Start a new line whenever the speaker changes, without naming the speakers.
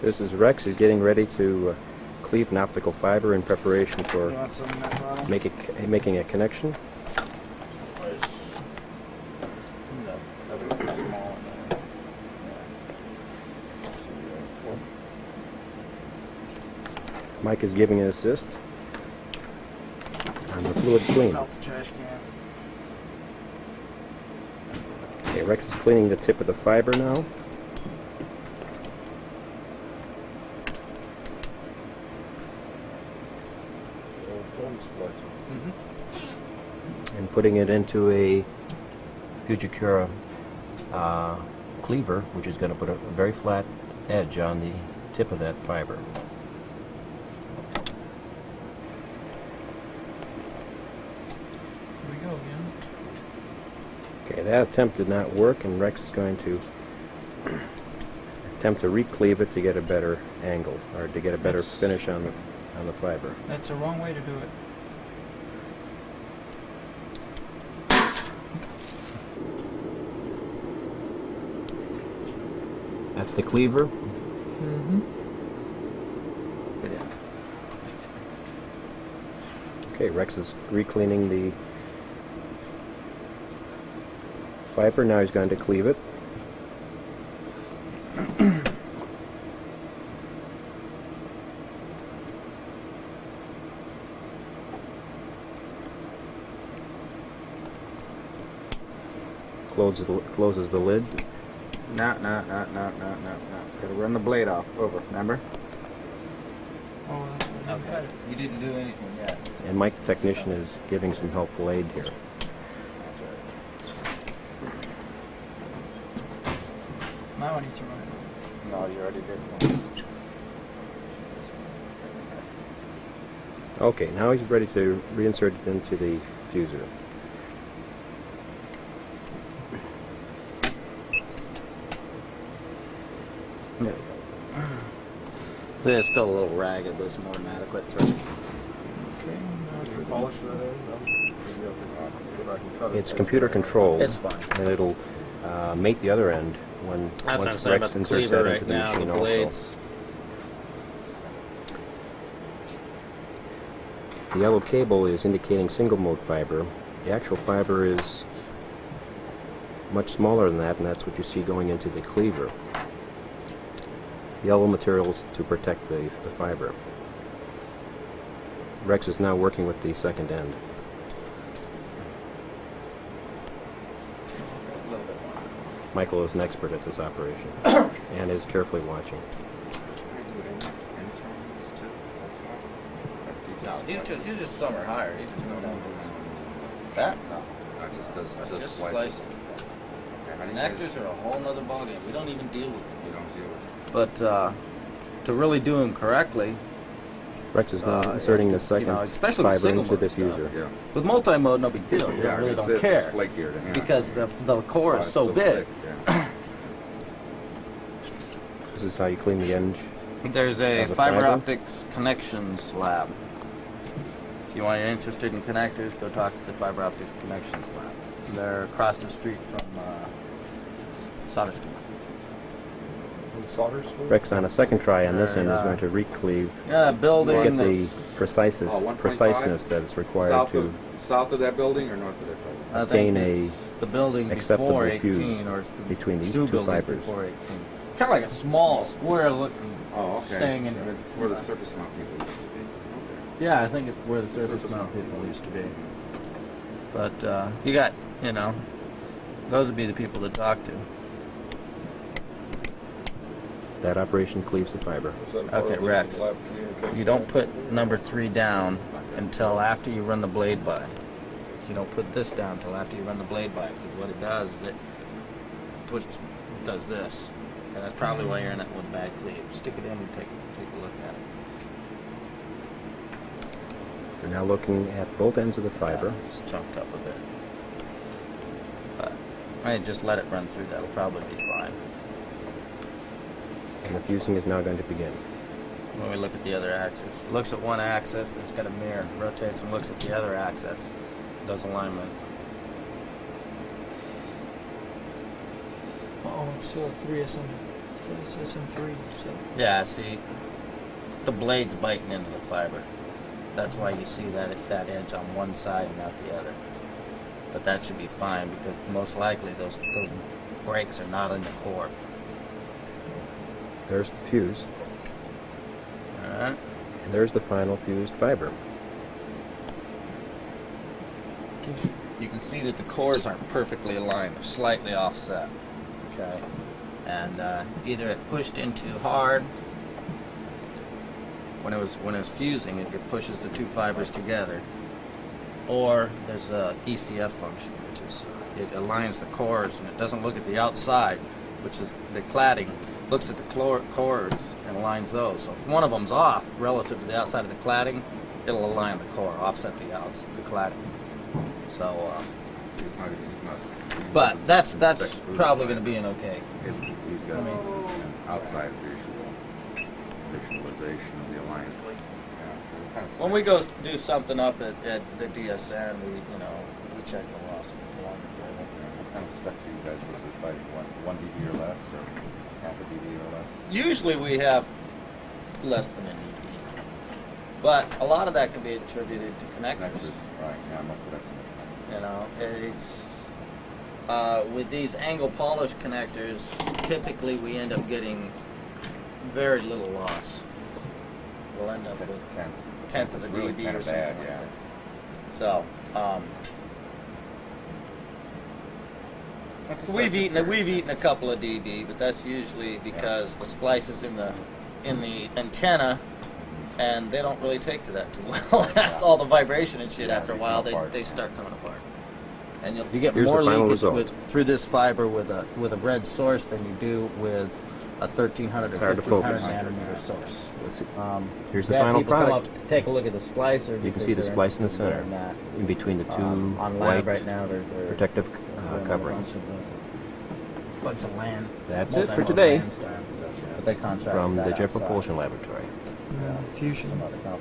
This is Rex. He's getting ready to cleave an optical fiber in preparation for making a connection. Mike is giving an assist on the fluid clean. Okay, Rex is cleaning the tip of the fiber now. And putting it into a Fujikura cleaver, which is going to put a very flat edge on the tip of that fiber.
Here we go again.
Okay, that attempt did not work, and Rex is going to attempt to re-cleave it to get a better angle, or to get a better finish on the fiber.
That's the wrong way to do it.
That's the cleaver.
Mm-hmm.
Okay, Rex is re-cleaning the fiber. Now he's going to cleave it. Closes the lid.
No. Gotta run the blade off. Over, remember?
Oh, that's what we got it.
You didn't do anything yet.
And Mike, the technician, is giving some helpful aid here.
Now I need to run it.
No, you already did one.
Okay, now he's ready to reinsert it into the fuser.
There we go. It's still a little ragged, but it's more than adequate.
Okay, now it's
Polish that in? No?
It's computer controlled.
It's fine.
And it'll mate the other end when
That's what I'm
once
saying
Rex
about the
inserts
cleaver
that
right
into the
now.
machine
The
also.
blades.
The yellow cable is indicating single mode fiber. The actual fiber is much smaller than that, and that's what you see going into the cleaver. Yellow materials to protect the fiber. Rex is now working with the second end. Michael is an expert at this operation and is carefully watching.
No, he's just summer hire. He just don't know. That? No. Just splicing. Connectors are a whole nother ballgame. We don't even deal with them. We don't deal with them. But to really do them correctly,
Rex is now inserting the second
especially with
fiber
single
into the
mode stuff.
fuser.
Yeah.
with multi-mode, no big deal. You
Yeah,
really
it's
don't care
flakier than
because the core is so big.
thick, yeah.
This is how you clean the end.
There's a
Of the
fiber
fiber?
optics connections lab. If you're interested in connectors, go talk to the fiber optics connections lab. They're across the street from Solder School.
Solder school?
Rex on a second try on this end is going to re-cleave,
Yeah,
get
building.
the
that's-
preciseness that is required to
South of that building or north of that building?
I
obtain
think
a
it's the building
acceptable
before 18,
fuse
or it's
between these
two
two
buildings
fibers.
before 18. Kind of like a small square-looking.
Oh, okay.
Thing and-
And it's where the surface mount people used to be. Okay.
Yeah, I think it's where the surface
Surface
mount
mount
people
people.
used to be. But you got, those would be the people to talk to.
That operation cleaves the fiber.
Is that part
Okay,
of the
Rex.
lab communication?
You don't put number 3 down until after you run the blade by. You don't put this down until after you run the blade by, because what it does is it does this, and that's probably why you're in it with bad cleave. Stick it in and take a look at it.
We're now looking at both ends of the fiber.
It's chunked up a bit, but I just let it run through. That'll probably be fine.
And the fusing is now going to begin.
When we look at the other axis, looks at one axis, then it's got a mirror, rotates and looks at the other axis, does alignment.
Oh, it's still a 3 assembly. It says in 3, so.
Yeah, see, the blade's biting into the fiber. That's why you see that edge on one side and not the other. But that should be fine because most likely those breaks are not in the core.
There's the fuse,
Alright.
and there's the final fused fiber.
You can see that the cores aren't perfectly aligned, they're slightly offset. Okay. And either it pushed in too hard. When it was fusing, it pushes the two fibers together. Or there's a ECF function, which is it aligns the cores and it doesn't look at the outside, which is the cladding. Looks at the cores and aligns those. So if one of them's off relative to the outside of the cladding, it'll align the core, offset the cladding. So,
He's not.
but that's probably going to be an okay.
He's got an outside visualization of the alignment. Yeah. Kind of
When we go do something up at the DSN, we check the loss along the cable.
What kind of specs you guys usually fight? 1 dB or less, or half a dB or less?
Usually we have less than a dB, but a lot of that can be attributed to connectors.
Right? Yeah, most of that's in the
It's with these angle polish connectors. Typically, we end up getting very little loss. We'll end up with tenth of a
really
dB
kind
or
of
something
bad,
like
yeah.
that. So we've eaten a couple of dB, but that's usually because the splice is in the antenna. And they don't really take to that too well. After all the vibration and shit,
Yeah,
after a
they
while,
come apart.
they start coming apart. And you get
Here's
more
the final
leakage
result.
through this fiber with a red source than you do with a 1300 or
Hard to
1500
focus.
nanometer source.
Let's see.
We've
Here's the
had
final
people come
product.
up to take a look at the splicer.
You can see the splice in the center, in between the two
On
white
lab right now, they're
protective
doing
coverings.
a bunch of land.
That's it for
multi-mode
today
land stuff, but they contract
from
that
the Jet
outside.
Propulsion Laboratory.
Fusion.
Some other company.